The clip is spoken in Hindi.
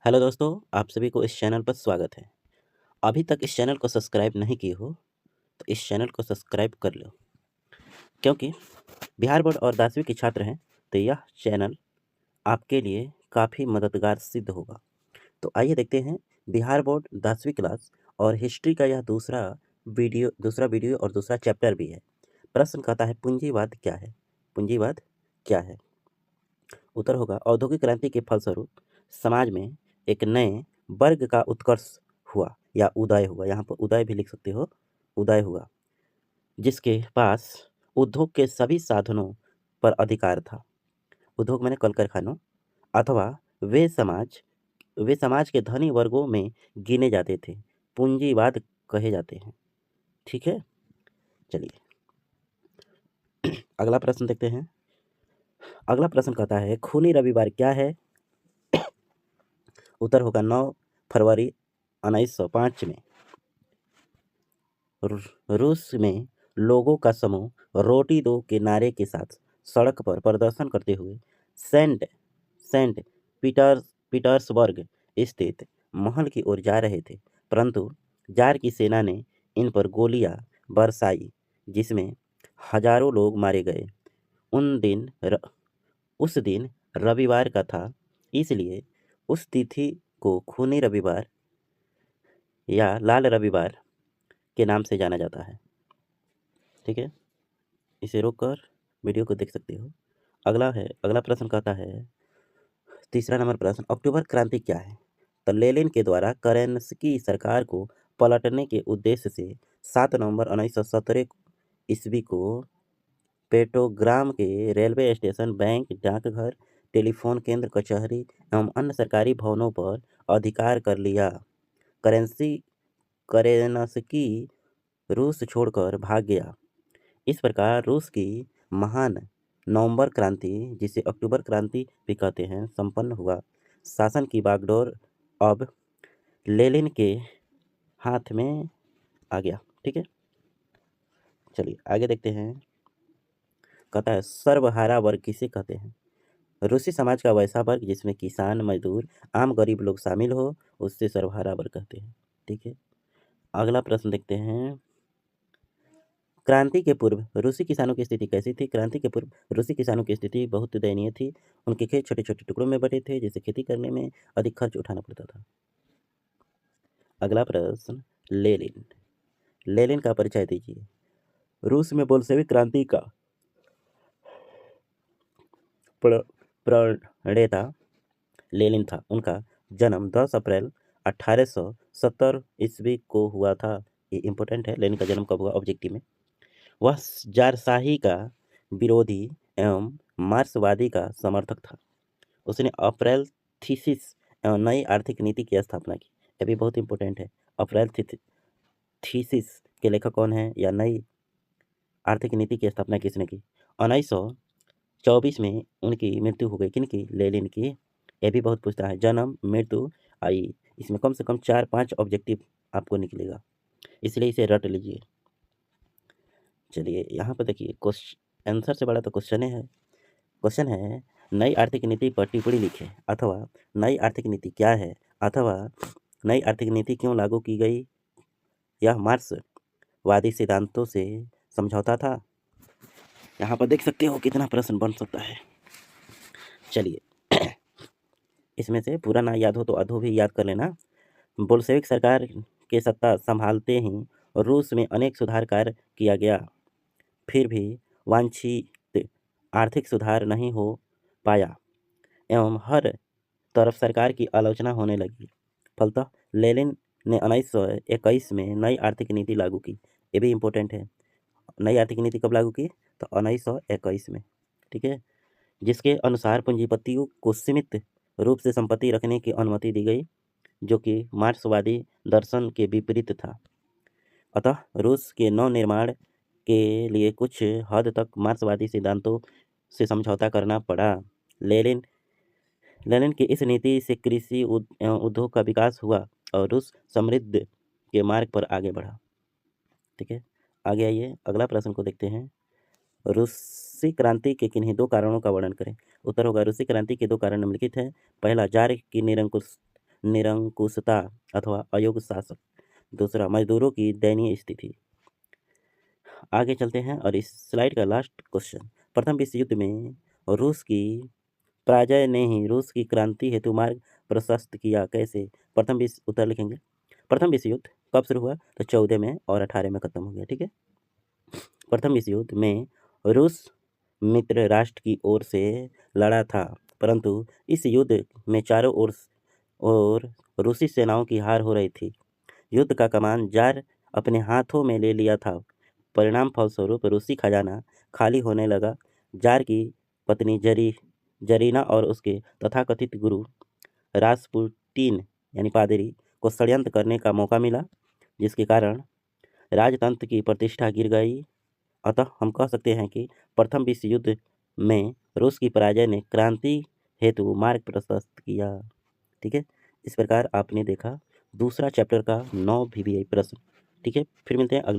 हेलो दोस्तों, आप सभी को इस चैनल पर स्वागत है। अभी तक इस चैनल को सब्सक्राइब नहीं किए हो तो इस चैनल को सब्सक्राइब कर लो, क्योंकि बिहार बोर्ड और 10वीं के छात्र हैं तो यह चैनल आपके लिए काफ़ी मददगार सिद्ध होगा। तो आइए देखते हैं बिहार बोर्ड 10वीं क्लास और हिस्ट्री का यह दूसरा वीडियो और दूसरा चैप्टर भी है। प्रश्न कहता है पूंजीवाद क्या है? पूंजीवाद क्या है? उत्तर होगा औद्योगिक क्रांति के फलस्वरूप समाज में एक नए वर्ग का उत्कर्ष हुआ या उदय हुआ। यहाँ पर उदय भी लिख सकते हो, उदय हुआ, जिसके पास उद्योग के सभी साधनों पर अधिकार था। उद्योग मैंने कल कारखानों अथवा वे समाज के धनी वर्गों में गिने जाते थे, पूंजीवाद कहे जाते हैं। ठीक है, चलिए अगला प्रश्न देखते हैं। अगला प्रश्न कहता है खूनी रविवार क्या है? उत्तर होगा 9 फरवरी 1905 में रूस में लोगों का समूह रोटी दो के नारे के साथ सड़क पर प्रदर्शन करते हुए सेंट सेंट पीटर्सबर्ग स्थित महल की ओर जा रहे थे, परंतु जार की सेना ने इन पर गोलियां बरसाई, जिसमें हजारों लोग मारे गए। उन दिन र, उस दिन रविवार का था, इसलिए उस तिथि को खूनी रविवार या लाल रविवार के नाम से जाना जाता है। ठीक है, इसे रोककर वीडियो को देख सकते हो। अगला प्रश्न कहता है, तीसरा नंबर प्रश्न, अक्टूबर क्रांति क्या है? तो लेनिन के द्वारा केरेंस्की सरकार को पलटने के उद्देश्य से 7 नवंबर 1917 ईस्वी को पेट्रोग्राम के रेलवे स्टेशन, बैंक, डाकघर, टेलीफोन केंद्र, कचहरी एवं अन्य सरकारी भवनों पर अधिकार कर लिया। करेंस्की रूस छोड़कर भाग गया। इस प्रकार रूस की महान नवंबर क्रांति, जिसे अक्टूबर क्रांति भी कहते हैं, संपन्न हुआ। शासन की बागडोर अब लेनिन के हाथ में आ गया। ठीक है, चलिए आगे देखते हैं। कहता है सर्वहारा वर्ग किसे कहते हैं? रूसी समाज का वैसा वर्ग जिसमें किसान, मजदूर, आम गरीब लोग शामिल हो, उससे सर्वहारा वर्ग कहते हैं। ठीक है, अगला प्रश्न देखते हैं। क्रांति के पूर्व रूसी किसानों की स्थिति कैसी थी? क्रांति के पूर्व रूसी किसानों की स्थिति बहुत दयनीय थी। उनके खेत छोटे छोटे टुकड़ों में बटे थे, जिससे खेती करने में अधिक खर्च उठाना पड़ता था। अगला प्रश्न, लेनिन लेनिन का परिचय दीजिए। रूस में बोल्शेविक क्रांति का प्रणेता लेनिन था। उनका जन्म 10 अप्रैल 1870 ईस्वी को हुआ था। ये इंपॉर्टेंट है, लेनिन का जन्म कब हुआ ऑब्जेक्टिव में। वह जारशाही का विरोधी एवं मार्क्सवादी का समर्थक था। उसने अप्रैल थीसिस एवं नई आर्थिक नीति की स्थापना की। यह भी बहुत इंपॉर्टेंट है। अप्रैल थीसिस के लेखक कौन है या नई आर्थिक नीति की स्थापना किसने की? 1924 में उनकी मृत्यु हो गई। किनकी? लेनिन की। यह भी बहुत पूछता है, जन्म, मृत्यु, आई, इसमें कम से कम 4-5 ऑब्जेक्टिव आपको निकलेगा, इसलिए इसे रट लीजिए। चलिए यहाँ पर देखिए, क्वेश्चन आंसर से बड़ा तो क्वेश्चन है। क्वेश्चन है, नई आर्थिक नीति पर टिप्पणी लिखें, अथवा नई आर्थिक नीति क्या है, अथवा नई आर्थिक नीति क्यों लागू की गई? यह मार्क्सवादी सिद्धांतों से समझौता था। यहाँ पर देख सकते हो कितना प्रश्न बन सकता है। चलिए इसमें से पूरा ना याद हो तो अधो भी याद कर लेना। बोल्शेविक सरकार के सत्ता संभालते ही रूस में अनेक सुधार कार्य किया गया, फिर भी वांछित आर्थिक सुधार नहीं हो पाया एवं हर तरफ सरकार की आलोचना होने लगी। फलतः लेनिन ने 1921 में नई आर्थिक नीति लागू की। ये भी इम्पोर्टेंट है। नई आर्थिक नीति कब लागू की? तो 1921 में। ठीक है, जिसके अनुसार पूंजीपतियों को सीमित रूप से संपत्ति रखने की अनुमति दी गई, जो कि मार्क्सवादी दर्शन के विपरीत था। अतः रूस के नवनिर्माण के लिए कुछ हद तक मार्क्सवादी सिद्धांतों से समझौता करना पड़ा। लेनिन लेनिन की इस नीति से कृषि एवं उद्योग का विकास हुआ और रूस समृद्धि के मार्ग पर आगे बढ़ा। ठीक है, आगे आइए अगला प्रश्न को देखते हैं। रूसी क्रांति के किन्हीं 2 कारणों का वर्णन करें। उत्तर होगा रूसी क्रांति के 2 कारण निम्नलिखित हैं। पहला, जार की निरंकुशता अथवा अयोग्य शासक। दूसरा, मजदूरों की दयनीय स्थिति। आगे चलते हैं और इस स्लाइड का लास्ट क्वेश्चन, प्रथम विश्व युद्ध में रूस की पराजय ने ही रूस की क्रांति हेतु मार्ग प्रशस्त किया, कैसे? प्रथम विश्व उत्तर लिखेंगे। प्रथम विश्व युद्ध कब शुरू हुआ? तो 14 में और 18 में खत्म हो गया। ठीक है। प्रथम विश्व युद्ध में रूस मित्र राष्ट्र की ओर से लड़ा था, परंतु इस युद्ध में चारों ओर रूसी सेनाओं की हार हो रही थी। युद्ध का कमान जार अपने हाथों में ले लिया था। परिणाम फलस्वरूप रूसी खजाना खाली होने लगा। जार की पत्नी जरीना और उसके तथाकथित गुरु रासपुटीन यानी पादरी को षड्यंत्र करने का मौका मिला, जिसके कारण राजतंत्र की प्रतिष्ठा गिर गई। अतः हम कह सकते हैं कि प्रथम विश्व युद्ध में रूस की पराजय ने क्रांति हेतु मार्ग प्रशस्त किया। ठीक है। इस प्रकार आपने देखा दूसरा चैप्टर का 9 VBI प्रश्न। ठीक है, फिर मिलते हैं अगले